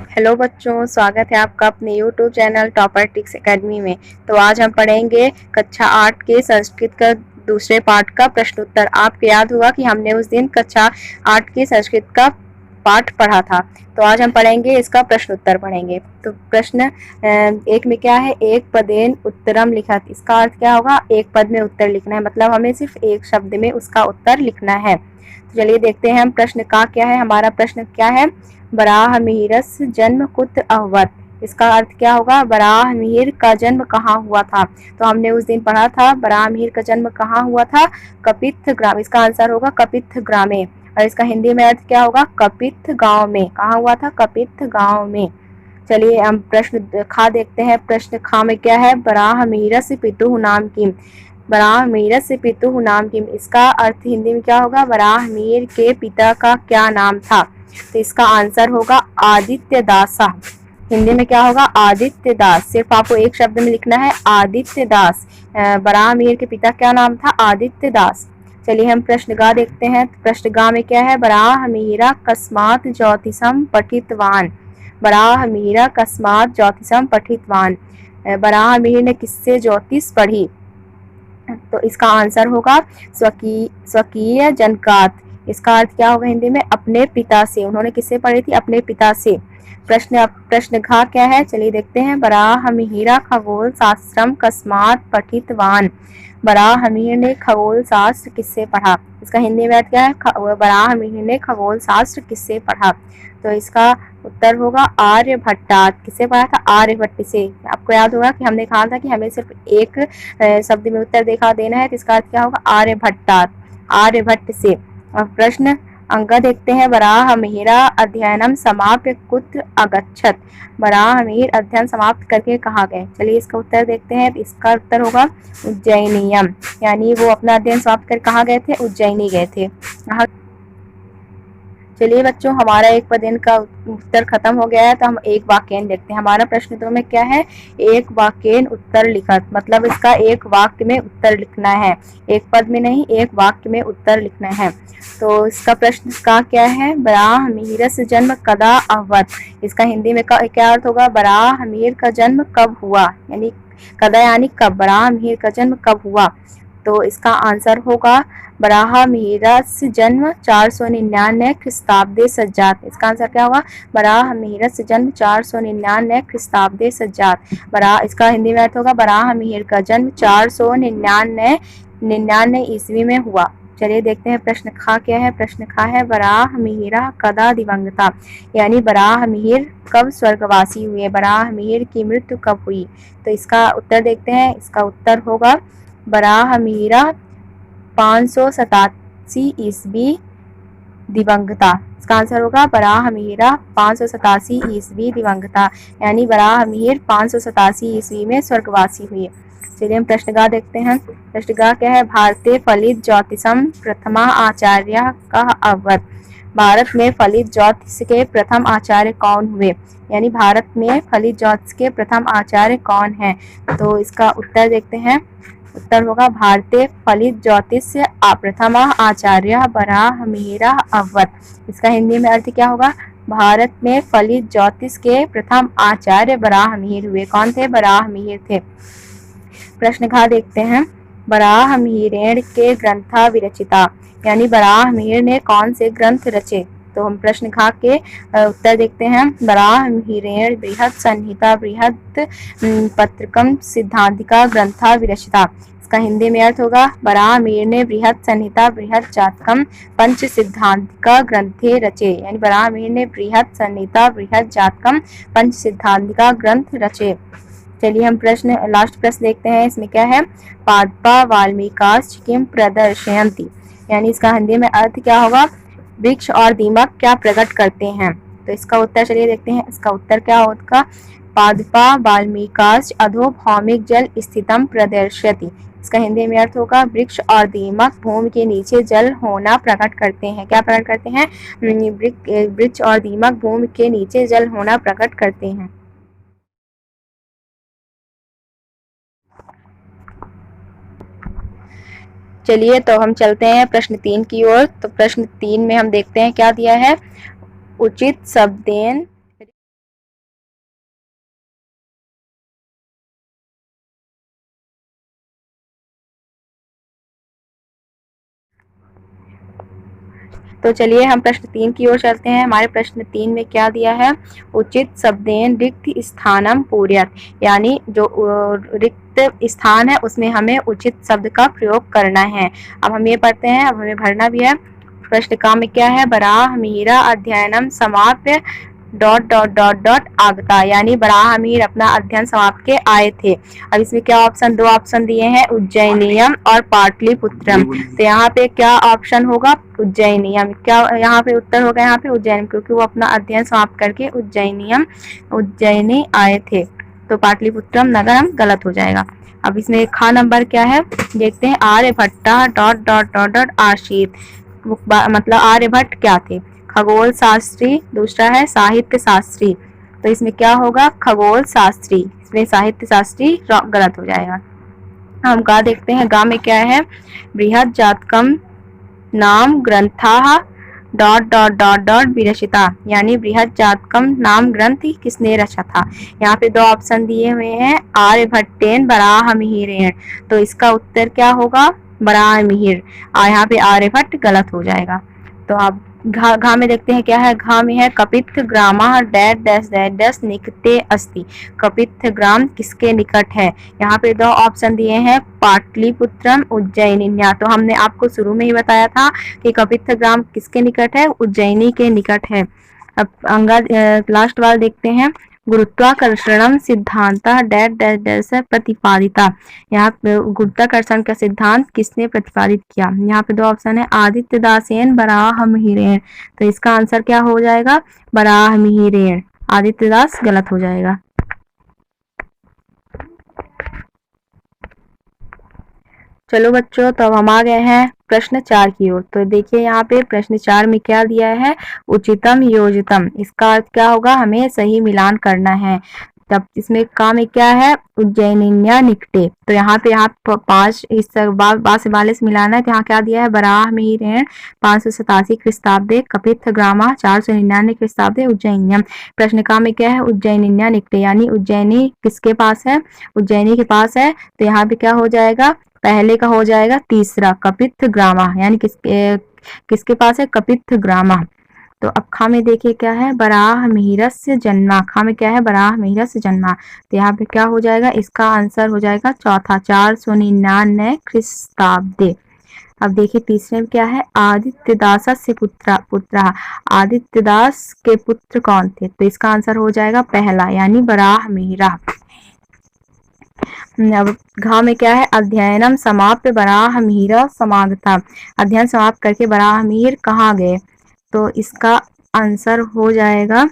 Hello बच्चों, स्वागत है आपका अपने YouTube channel Topper Ticks Academy में। तो आज हम पढ़ेंगे कक्षा 8 के संस्कृत का दूसरे पाठ का प्रश्न उत्तर। आपको याद होगा कि हमने उस दिन कक्षा 8 के संस्कृत का पाठ पढ़ा था। तो आज हम पढ़ेंगे इसका प्रश्न उत्तर पढ़ेंगे। तो प्रश्न एक में क्या है, एक पदेन उत्तरम लिखत। इसका अर्थ क्या होगा, एक पद में उत्तर लिखना है, मतलब हमें सिर्फ एक शब्द में उसका उत्तर लिखना है। तो चलिए देखते हैं हम प्रश्न का क्या है। हमारा प्रश्न क्या है, बराहमिहिरस जन्म कुत्र अभवत। इसका अर्थ क्या होगा, बराहमिहिर का जन्म कहाँ हुआ था। तो हमने उस दिन पढ़ा था बराहमिहिर का जन्म कहाँ हुआ था, कपित्थ ग्राम। इसका आंसर होगा कपित्थ ग्रामे। और इसका हिंदी में अर्थ क्या होगा, कपित्थ गांव में। कहाँ हुआ था, कपित्थ गांव में। चलिए हम प्रश्न खा देखते हैं। प्रश्न खा में क्या है, बराहमिहिरस पितुः नाम किम। बराहमिहिरस पितुः नाम किम, इसका अर्थ हिंदी में क्या होगा, बराहमिहिर के पिता का क्या नाम था। तो इसका आंसर होगा आदित्य दासा। हिंदी में क्या होगा, आदित्य दास। सिर्फ आपको एक शब्द में लिखना है, आदित्य दास। बराहमिहिर के पिता क्या नाम था, आदित्य दास। चलिए हम प्रश्न गा देखते हैं। प्रश्न गा में क्या है, बराहमिहिरा कस्मात् ज्योतिषम पठितवान। बराहमिहिरा कस्मात् ज्योतिषम पठितवान, बराहमिहिर ने किससे ज्योतिष पढ़ी। तो इसका आंसर होगा स्वकीय जनकात। इसका अर्थ क्या होगा हिंदी में, अपने पिता से। उन्होंने किससे पढ़ी थी, अपने पिता से। प्रश्न घा क्या है, चलिए देखते हैं। बराहमिहिरा खगोल शास्त्रम कस्मात् पठितवान। बराहमिहिर ने खगोल शास्त्र किससे पढ़ा। इसका हिंदी में अर्थ क्या है, बराहमिहिर ने खगोल शास्त्र किससे पढ़ा। तो इसका उत्तर होगा आर्यभट्टात। किससे पढ़ा था, आर्यभट्ट से। आपको याद होगा कि हमने कहा था कि हमें सिर्फ एक शब्द में उत्तर देना है। तो इसका अर्थ क्या होगा, आर्यभट्टात, आर्यभट्ट से। और प्रश्न अंक देखते हैं। बराहमिहिरा अध्ययनम समाप्य कुत्र अगच्छत। बराहमिहिर अध्ययन समाप्त करके कहाँ गए। चलिए इसका उत्तर देखते हैं। इसका उत्तर होगा उज्जैनियम, यानी वो अपना अध्ययन समाप्त कर कहाँ गए थे, उज्जैनी गए थे। चलिए बच्चों, हमारा एक पदेन का उत्तर खत्म हो गया है। तो हम एक वाक्यन देखते हैं। हमारा प्रश्न तो में क्या है, एक वाक्यन उत्तर लिखत, मतलब इसका एक वाक्य में उत्तर लिखना है, एक पद में नहीं, एक वाक्य में उत्तर लिखना है। तो इसका प्रश्न का क्या है, बराहमिहिरस जन्म कदा अभवत। इसका हिंदी में क्या अर्थ होगा, बराहमिहिर का जन्म कब हुआ, यानी कदा यानी कब, बराहमिहिर का जन्म कब हुआ। तो इसका आंसर होगा बराहमिहिरस जन्म 499 ख्रीस्ताब्दे सज्जात। इसका आंसर क्या होगा, बराहमिहिरस जन्म 499 ख्रीस्ताब्दे सज्जात। इसका हिंदी में अर्थ होगा, बराहमिहिर का जन्म 499 ईस्वी में हुआ। चलिए देखते हैं प्रश्न खा क्या है। प्रश्न खा है, बराहमिहिरा कदा दिवंगता, यानी बराहमिहिर कब स्वर्गवासी हुए, बराहमिहिर की मृत्यु कब हुई। तो इसका उत्तर देखते हैं। इसका उत्तर होगा बराहमिहिरा 587 ईस्वी दिवंगता। इसका आंसर होगा बराहमिहिरा 587 ईस्वी दिवंगता, यानी बराहमिहिर 587 ईस्वी में स्वर्गवासी हुए। चलिए हम प्रश्नगा देखते हैं। प्रश्नगा क्या है, भारतीय फलित ज्योतिषम प्रथमा आचार्य का अवगत। भारत में फलित ज्योतिष के प्रथम आचार्य कौन हुए, यानी भारत में फलित ज्योतिष के प्रथम आचार्य कौन है। तो इसका उत्तर देखते हैं। उत्तर होगा भारतीय फलित ज्योतिष प्रथम आचार्य बराहमिहिरा अभवत। इसका हिंदी में अर्थ क्या होगा, भारत में फलित ज्योतिष के प्रथम आचार्य बराहमिहिर हुए। कौन थे, बराहमिहिर थे। प्रश्न घा देखते हैं। बराहमिहिरेण के ग्रंथा विरचिता, यानी बराहमिहिर ने कौन से ग्रंथ रचे। तो हम प्रश्न घा के उत्तर देखते हैं। बराहमिहिरेण बृहत संहिता बृहत पत्रकम सिद्धांतिका ग्रंथा विरचिता। इसका हिंदी में अर्थ होगा, बराहमिहिर ने बृहत संहिता बृहत जातकम पंच सिद्धांतिका ग्रंथे रचे, यानी बराहमिहिर ने बृहत संहिता बृहत जातकम पंच सिद्धांतिका ग्रंथ रचे। चलिए हम लास्ट प्रश्न देखते हैं। इसमें क्या है, पादपा वाल्मीकाश्च किम प्रदर्शयन्ति, यानी इसका हिंदी में अर्थ क्या होगा, वृक्ष और दीमक क्या प्रकट करते हैं। तो इसका उत्तर चलिए देखते हैं। इसका उत्तर क्या होगा, पादपा वाल्मीकाश्च अधो भौमिक जल स्थितम प्रदर्शयति। इसका हिंदी में अर्थ होगा, वृक्ष और दीमक भूमि के नीचे जल होना प्रकट करते हैं। क्या प्रकट करते हैं, वृक्ष और दीमक भूमि के नीचे जल होना प्रकट करते हैं। चलिए तो हम चलते हैं प्रश्न 3 की ओर। तो प्रश्न 3 में हम देखते हैं क्या दिया है, उचित शब्देन तो चलिए हम प्रश्न 3 की ओर चलते हैं। हमारे प्रश्न 3 में क्या दिया है, उचित शब्देन रिक्त स्थानम पूर्यात्, यानी जो रिक्त स्थान है उसमें हमें उचित शब्द का प्रयोग करना है। अब हम ये पढ़ते हैं, अब हमें भरना भी है। प्रश्न का में क्या है, बराह मीरा अध्ययनम समाप्य डॉट डॉट डॉट डॉट आगता, यानी बराह मीर अपना अध्ययन समाप्त के आए थे। अब इसमें क्या ऑप्शन, दो ऑप्शन दिए हैं, उज्जैनियम और पाटलिपुत्रम। तो यहाँ पे क्या ऑप्शन होगा, उज्जैनियम। क्या यहाँ पे उत्तर होगा, यहाँ पे उज्जैन, क्योंकि वो अपना अध्ययन समाप्त करके उज्जैनी आए थे। तो पाटलिपुत्रम नगरम गलत हो जाएगा। अब इसमें खा नंबर क्या है देखते हैं, Aryabhatta dot dot dot dot आशीत, मतलब आर्यभट्ट क्या थे, खगोल शास्त्री, दूसरा है साहित्य शास्त्री। तो इसमें क्या होगा, खगोल शास्त्री, इसमें साहित्य शास्त्री गलत हो जाएगा। हम गा देखते हैं, गा में क्या है, बृहद जातकम नाम ग्रंथा डॉट डॉट डॉट डॉट विरचिता, यानी बृहद जातकम नाम ग्रंथ किसने रचा था। यहाँ पे दो ऑप्शन दिए हुए हैं, आर्यभट्टेन बराह मिहिरेण। तो इसका उत्तर क्या होगा, बराह मिहिर। यहाँ पे आर्यभट्ट गलत हो जाएगा। तो आप घा में देखते हैं क्या है, घा में है कपित्थ ग्रामा डैश डैश डैश डैश निकटे अस्ति, कपित्थ ग्राम किसके निकट है। यहाँ पे दो ऑप्शन दिए हैं, पाटलिपुत्रम उज्जैनिन्या। तो हमने आपको शुरू में ही बताया था कि कपित्थ ग्राम किसके निकट है, उज्जैनी के निकट है। अब अंगा लास्ट वाला देखते हैं, गुरुत्वाकर्षण सिद्धांत डैश डैश डैश प्रतिपादिता, यहाँ पे गुरुत्वाकर्षण का सिद्धांत किसने प्रतिपादित किया। यहाँ पे दो ऑप्शन है, आदित्य दासेन बराह मिहिरेण। तो इसका आंसर क्या हो जाएगा, बराह मिहिरेण। आदित्य दास गलत हो जाएगा। चलो बच्चों, तो अब हम आ गए हैं प्रश्न 4 की ओर। तो देखिए यहाँ पे प्रश्न 4 में क्या दिया है, उचितम योजितम, इसका अर्थ क्या होगा, हमें सही मिलान करना है। तब इसमें का में क्या है, उज्जैनिन्या निकटे। तो यहाँ पे 5 इस बा से 42 मिलाना है। तो यहाँ क्या दिया है, बराह मिहिरेण 587 ख्रीस्ताब्दे, कपित्थ ग्रामा 499 ख्रीस्ताब्दे, उज्जैनियम। प्रश्न का में क्या है, उज्जैनिन्या निकटे, यानी उज्जैनी किसके पास है, उज्जैनी के पास है। तो यहाँ पे क्या हो जाएगा, पहले का हो जाएगा तीसरा, कपित्थ ग्रामा, यानी किसके पास है, कपित्थ ग्रामा। तो अब खा में देखिए क्या है, बराह मिहिरस्य जन्मा, खा में क्या है, बराह मिहिरस्य जन्मा। तो यहाँ पे क्या हो जाएगा, इसका आंसर हो जाएगा चौथा, 499 ख्रीस्ताब्दे। अब देखिए तीसरे में क्या है, आदित्य दास से पुत्र, आदित्य दास के पुत्र कौन थे। तो इसका आंसर हो जाएगा पहला, यानी बराह मिहिरा। अब घा में क्या है, अध्ययनम समाप्य बराह मिहिर समागता, अध्ययन समाप्त करके बराह मिहिर कहाँ गए। तो इसका आंसर हो जाएगा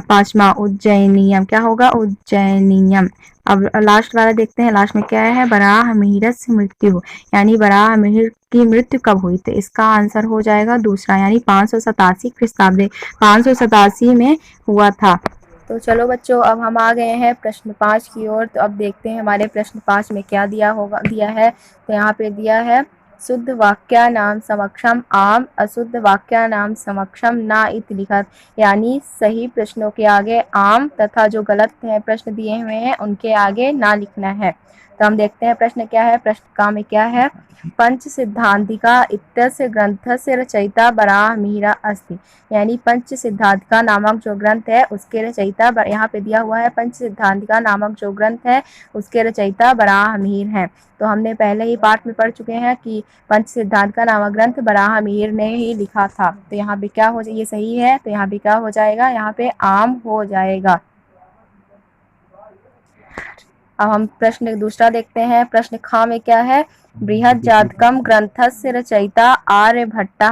5वां, उज्जैनियम। क्या होगा, उज्जैनियम। अब लास्ट वाला देखते हैं, लास्ट में क्या है, बराह मिहिर से मृत्यु, यानी बराह मिहिर की मृत्यु कब हुई। तो इसका आंसर हो जाएगा दूसरा, यानी 587 ख्रीस्ताब्दे, 587 में हुआ था। तो चलो बच्चों, अब हम आ गए हैं प्रश्न 5 की ओर। तो अब देखते हैं हमारे प्रश्न 5 में क्या दिया है। तो यहाँ पे दिया है, शुद्ध वाक्या नाम समक्षम आम, अशुद्ध वाक्या नाम समक्षम ना इत लिखत, यानी सही प्रश्नों के आगे आम तथा जो गलत है प्रश्न दिए हुए हैं उनके आगे ना लिखना है। तो हम देखते हैं प्रश्न क्या है। प्रश्न का में क्या है, पंच सिद्धांतिका इत्यस्य ग्रंथस्य रचयिता बराह मिहिरा अस्ति, यानी पंच सिद्धांतिका नामक जो ग्रंथ है उसके रचयिता, यहाँ पे दिया हुआ है पंच सिद्धांतिका नामक जो ग्रंथ है उसके रचयिता बराह मिहिर हैं। तो हमने पहले ही पाठ में पढ़ चुके हैं कि पंच सिद्धांतिका नामक ग्रंथ बराह मिहिर ने ही लिखा था। तो यहाँ पे क्या हो जाए, ये सही है, तो यहाँ पे क्या हो जाएगा, यहाँ पे आम हो जाएगा। अब हम प्रश्न दूसरा देखते हैं। प्रश्न खा में क्या है, बृहद जातकम ग्रंथस्य रचयिता आर्यभट्टा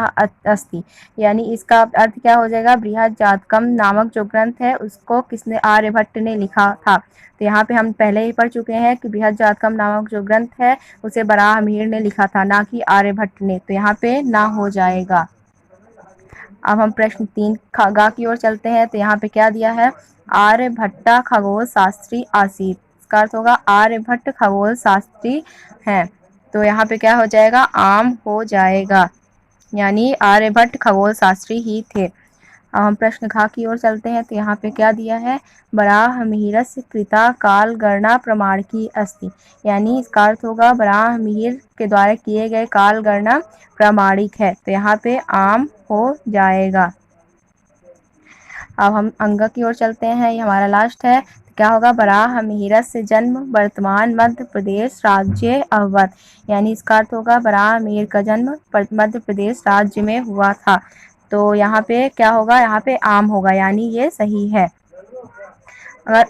अस्ति, यानी इसका अर्थ क्या हो जाएगा, बृहद जातकम नामक जो ग्रंथ है उसको किसने, आर्यभट्ट ने लिखा था। तो यहाँ पे हम पहले ही पढ़ चुके हैं कि बृहद जातकम नामक जो ग्रंथ है उसे बराह मिहिर ने लिखा था, ना कि आर्यभट्ट ने। तो यहाँ पे ना हो जाएगा। अब हम प्रश्न 3 गा की ओर चलते हैं। तो यहाँ पे क्या दिया है, आर्यभट्टा खगोल शास्त्री आसीत, इसका अर्थ होगा आर्यभट्ट खगोल शास्त्री हैं। तो यहाँ पे क्या हो जाएगा, आम हो जाएगा, यानी आर्यभट्ट खगोल शास्त्री ही थे। अब हम प्रश्न घा की ओर चलते हैं। तो यहाँ पे क्या दिया है, बराह मिहिरस्य कृता काल गणना प्रमाण की अस्ति, यानी इसका अर्थ होगा बराह मिहिर के द्वारा किए गए काल गणना प्रामाणिक है। तो यहाँ पे आम हो जाएगा। अब हम अंग की ओर चलते हैं, ये हमारा लास्ट है। तो क्या होगा, बराह मिहिरत से जन्म वर्तमान मध्य प्रदेश राज्य अवध, यानी इसका अर्थ होगा बराह मिहिर का जन्म मध्य प्रदेश राज्य में हुआ था। तो यहाँ पे क्या होगा, यहाँ पे आम होगा, यानी ये सही है। अगर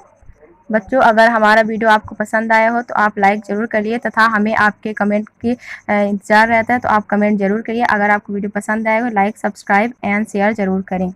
बच्चों अगर हमारा वीडियो आपको पसंद आया हो तो आप लाइक ज़रूर करिए तथा हमें आपके कमेंट की इंतज़ार रहता है, तो आप कमेंट ज़रूर करिए। अगर आपको वीडियो पसंद आए हो लाइक, सब्सक्राइब एंड शेयर ज़रूर करें।